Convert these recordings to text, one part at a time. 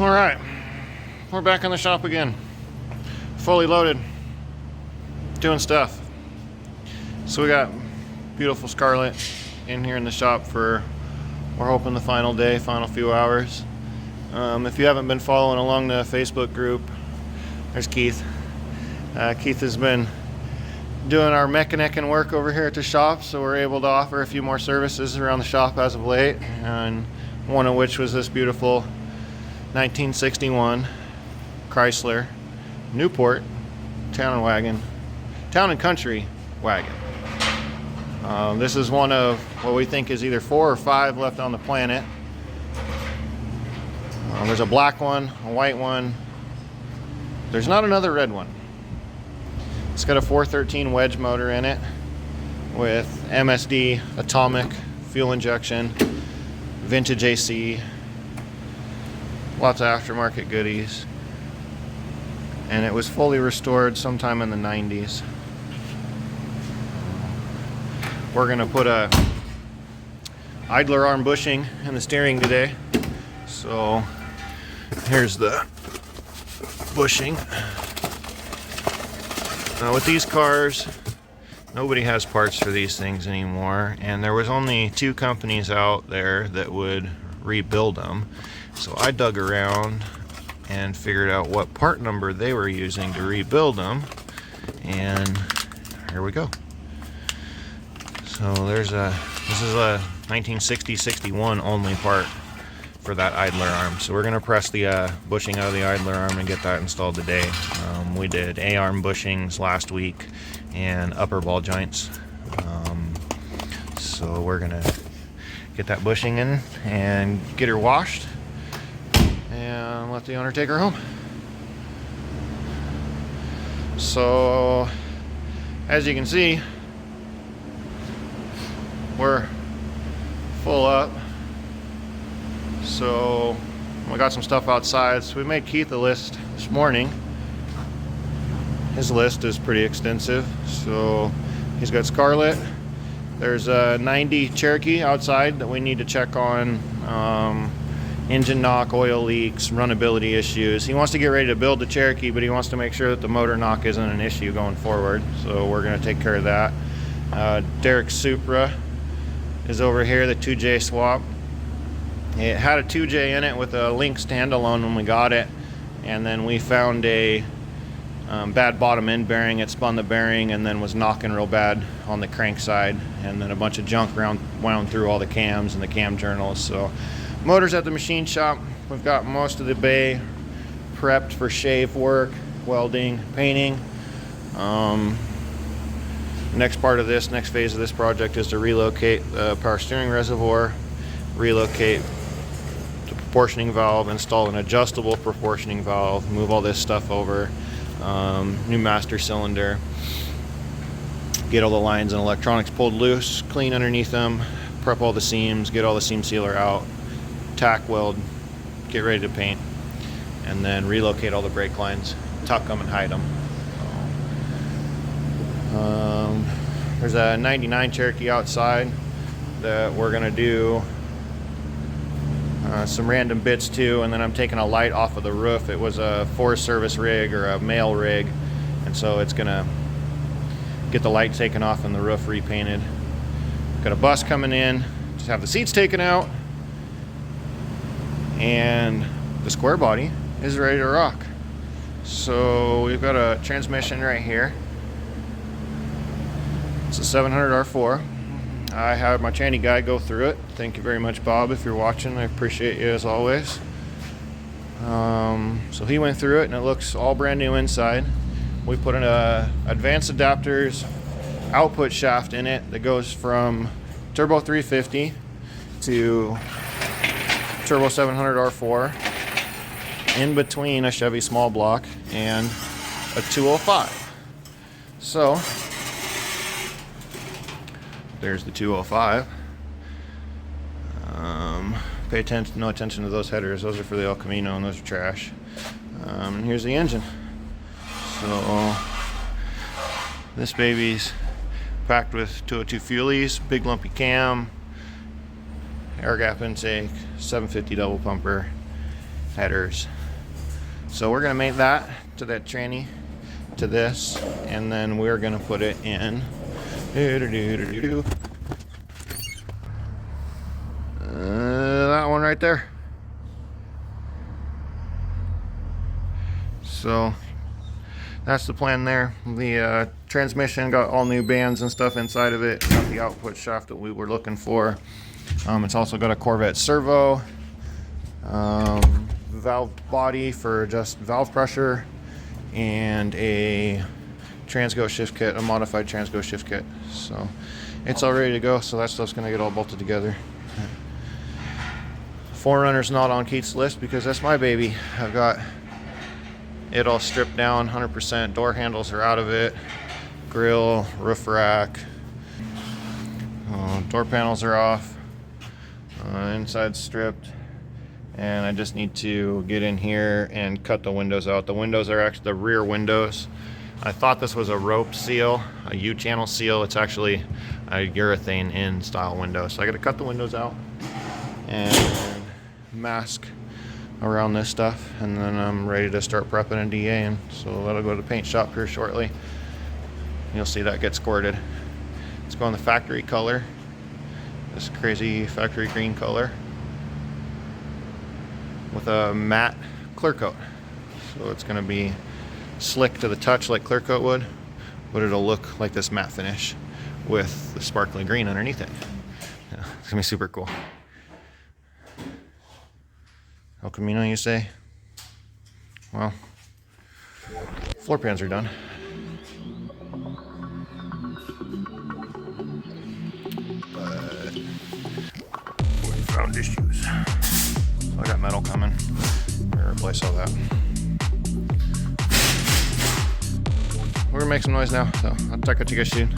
All right, we're back in the shop again, fully loaded, doing stuff. So we got beautiful Scarlett in here in the shop for, we're hoping, the final day, final few hours. If you haven't been following along the Facebook group, there's Keith. Keith has been doing our mechanic work over here at the shop, so we're able to offer a few more services around the shop as of late, and one of which was this beautiful 1961 Chrysler Newport Town and Country wagon. This is one of what we think is either 4 or 5 left on the planet. There's a black one, a white one. There's not another red one. It's got a 413 wedge motor in it with MSD atomic fuel injection, vintage AC, lots of aftermarket goodies, and it was fully restored sometime in the 90s. We're going to put a idler arm bushing in the steering today. So here's the bushing. Now with these cars, nobody has parts for these things anymore, and there was only 2 companies out there that would rebuild them. So I dug around and figured out what part number they were using to rebuild them, and here we go. So this is a 1960-61 only part for that idler arm. So we're going to press the bushing out of the idler arm and get that installed today. We did A-arm bushings last week and upper ball joints. So we're going to get that bushing in and get her washed and let the owner take her home. So as you can see, we're full up. So we got some stuff outside. So we made Keith a list this morning. His list is pretty extensive. So he's got Scarlett. There's a 90 Cherokee outside that we need to check on. Engine knock, oil leaks, runnability issues. He wants to get ready to build the Cherokee, but he wants to make sure that the motor knock isn't an issue going forward. So we're going to take care of that. Derek's Supra is over here, the 2J swap. It had a 2J in it with a Link standalone when we got it, and then we found a bad bottom end bearing. It spun the bearing and then was knocking real bad on the crank side, and then a bunch of junk wound through all the cams and the cam journals. So motor's at the machine shop. We've got most of the bay prepped for shave work, welding, painting. Next phase of this project is to relocate the power steering reservoir, relocate the proportioning valve, install an adjustable proportioning valve, move all this stuff over, new master cylinder, get all the lines and electronics pulled loose, clean underneath them, prep all the seams, get all the seam sealer out, tack weld, get ready to paint, and then relocate all the brake lines, tuck them and hide them. There's a 99 Cherokee outside that we're going to do some random bits to, and then I'm taking a light off of the roof. It was a Forest Service rig or a mail rig, and so it's going to get the light taken off and the roof repainted. Got a bus coming in, just have the seats taken out, and the square body is ready to rock. So we've got a transmission right here. It's a 700 R4. I had my tranny guy go through it. Thank you very much, Bob, if you're watching. I appreciate you as always. So he went through it, and it looks all brand new inside. We put an advanced adapters output shaft in it that goes from turbo 350 to turbo 700 R4 in between a Chevy small block and a 205. So there's the 205. Pay attention, no attention to those headers. Those are for the El Camino, and those are trash. And here's the engine. So this baby's packed with 202 fuelies, big lumpy cam, air gap intake, 750 double pumper, headers. So we're gonna mate that to that tranny, to this, and then we're gonna put it in that one right there. So that's the plan there. The transmission got all new bands and stuff inside of it. Got the output shaft that we were looking for. It's also got a Corvette servo, valve body for just valve pressure, and a Transgo shift kit, a modified Transgo shift kit. So it's all ready to go. So that stuff's gonna get all bolted together. 4Runner's not on Keith's list because that's my baby. I've got it all stripped down 100%. Door handles are out of it. Grill, roof rack, door panels are off. Inside's stripped. And I just need to get in here and cut the windows out. The windows are actually the rear windows. I thought this was a rope seal, a U-channel seal. It's actually a urethane in style window. So I gotta cut the windows out and mask around this stuff, and then I'm ready to start prepping and DAing. So that'll go to the paint shop here shortly. You'll see that get squirted. It's going the factory color, this crazy factory green color, with a matte clear coat. So it's going to be slick to the touch like clear coat would, but it'll look like this matte finish with the sparkly green underneath it. Yeah, it's gonna be super cool. El Camino, you say? Well, floor pans are done. But we found issues. So I got metal coming. We'll replace all that. We're gonna make some noise now, so I'll talk to you guys soon.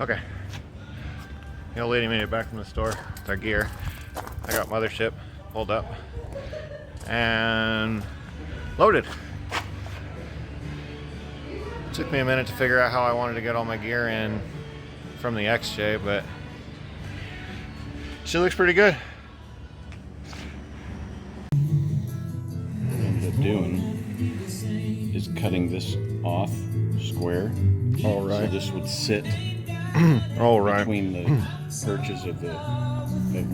Okay, the old lady made it back from the store with our gear. I got mothership pulled up and loaded. Took me a minute to figure out how I wanted to get all my gear in from the XJ, but she looks pretty good. What I ended up doing is cutting this off square. All right. So this would sit All right. between the perches of the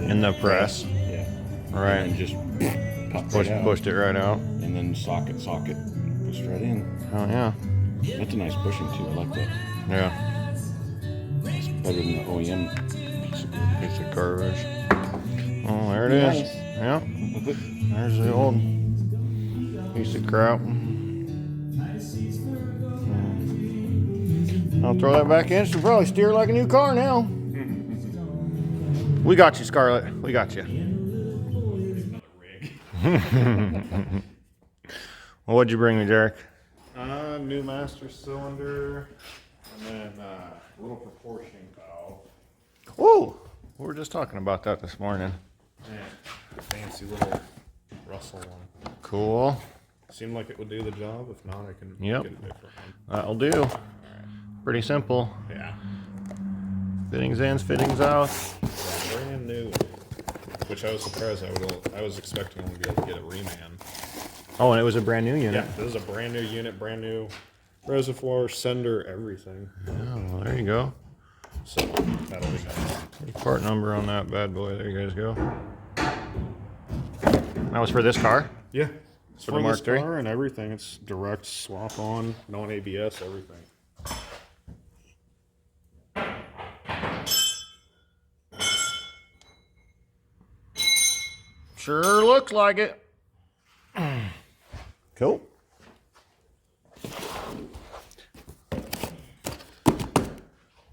In the press. Yeah. Right. And then just pop right out. Pushed it right out. And then socket, push right in. Oh yeah. That's a nice bushing too. I like that. Yeah. It's better than the OEM Piece of garbage. Oh, there it is. Nice. Yeah. There's the old piece of crap. I'll throw that back in. She'll probably steer like a new car now. We got you, Scarlett. We got you. Well, what'd you bring me, Derek? New master cylinder, and then a little proportioning valve. Whoa! We were just talking about that this morning. And a fancy little Russell one. Cool. Seemed like it would do the job. If not, I can Yep. get a different one. That'll do. Pretty simple. Yeah. Fittings in, fittings out. Brand new. Which I was surprised I was expecting only to be able to get a reman. Oh, and it was a brand new unit. Yeah, this is a brand new unit, brand new reservoir, sender, everything. Oh, well, there you go. So that'll be nice. Part number on that bad boy. There you guys go. That was for this car? Yeah. It's For the Mark III? car and everything. It's direct swap on, non-ABS, everything. Sure looks like it. Cool.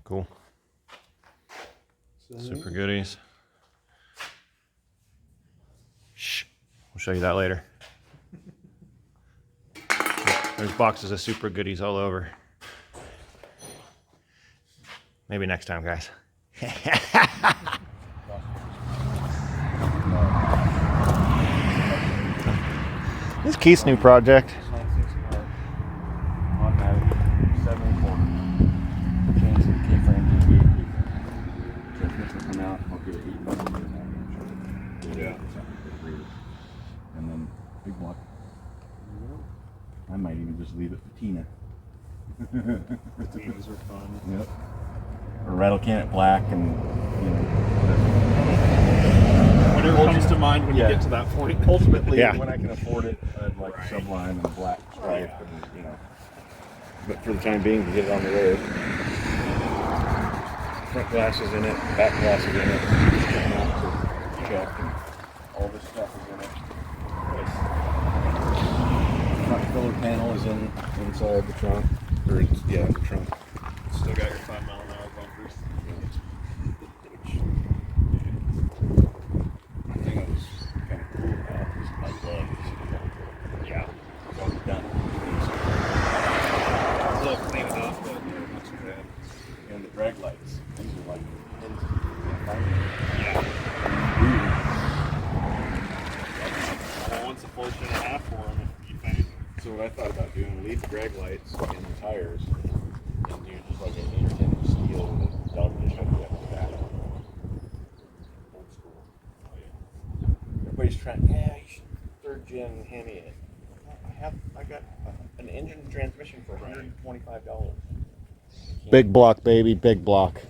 Cool. Super Goodies. Shh. We'll show you that later. There's boxes of Super Goodies all over. Maybe next time, guys. This is Keith's new project. Automatic 7/4. Change the keyframe to 8 keyframe. Transmission come out, I'll get 8 bucks. Yeah. And then big block. I might even just leave it for Tina. Tinas are fun. Yep. Or rattle can it black and, you know, Whatever comes to mind when Yeah. you get to that point. ultimately, Yeah. when I can afford it, I'd like Sublime and black stripe and, you know. But for the time being, to get it on the road. Front glasses in it, back glasses in it, check, and all this stuff is in it. Front filler panel is inside the trunk, or it's, yeah, the trunk. Still got your 5-mile-an-hour bumpers. The thing that was kind of cool about is my gloves. Yeah, it's all done. A little clean enough, but not too bad. And the drag lights, these are like pins. Once a fortune and a half for them if you find. So what I thought about doing, leave the drag lights in the tires, and do just like an 8 or 10 inch steel with a dog dish up the back. Old school. Oh yeah. Everybody's trying, yeah, you should 3rd gen Hemi it. I got an engine and transmission for $125. Big block, baby, big block.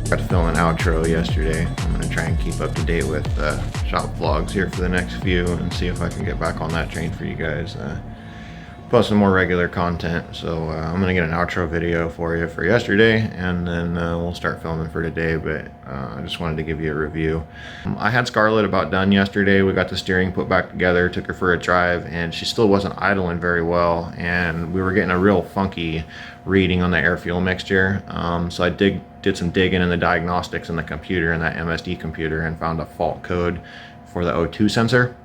Got to film an outro yesterday. I'm going to try and keep up to date with shop vlogs here for the next few and see if I can get back on that train for you guys. Post some more regular content. So I'm going to get an outro video for you for yesterday, and then we'll start filming for today, but I just wanted to give you a review. I had Scarlett about done yesterday. We got the steering put back together, took her for a drive, and she still wasn't idling very well, and we were getting a real funky reading on the air fuel mixture. So I did some digging in the diagnostics in the computer, in that MSD computer, and found a fault code for the O2 sensor.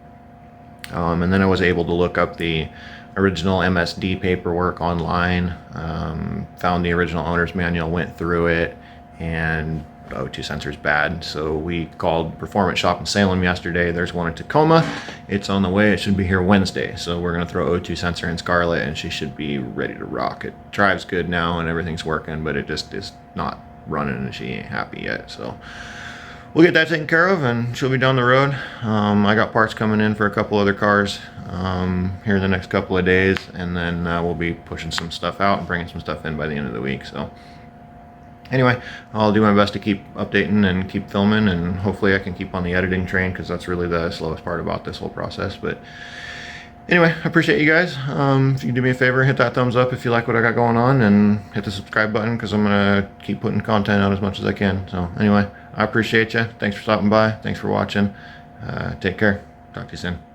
And then I was able to look up the original MSD paperwork online, found the original owner's manual, went through it, and the O2 sensor is bad. So we called Performance Shop in Salem yesterday. There's one in Tacoma. It's on the way. It should be here Wednesday. So we're going to throw O2 sensor in Scarlett, and she should be ready to rock. It drives good now and everything's working, but it just is not running, and she ain't happy yet. So we'll get that taken care of, and she'll be down the road. I got parts coming in for a couple other cars here in the next couple of days, and then we'll be pushing some stuff out and bringing some stuff in by the end of the week. So anyway, I'll do my best to keep updating and keep filming, and hopefully I can keep on the editing train, because that's really the slowest part about this whole process. But anyway, I appreciate you guys. If you can do me a favor, hit that thumbs up if you like what I got going on, and hit the subscribe button, because I'm going to keep putting content out as much as I can. So anyway, I appreciate you. Thanks for stopping by. Thanks for watching. Take care. Talk to you soon.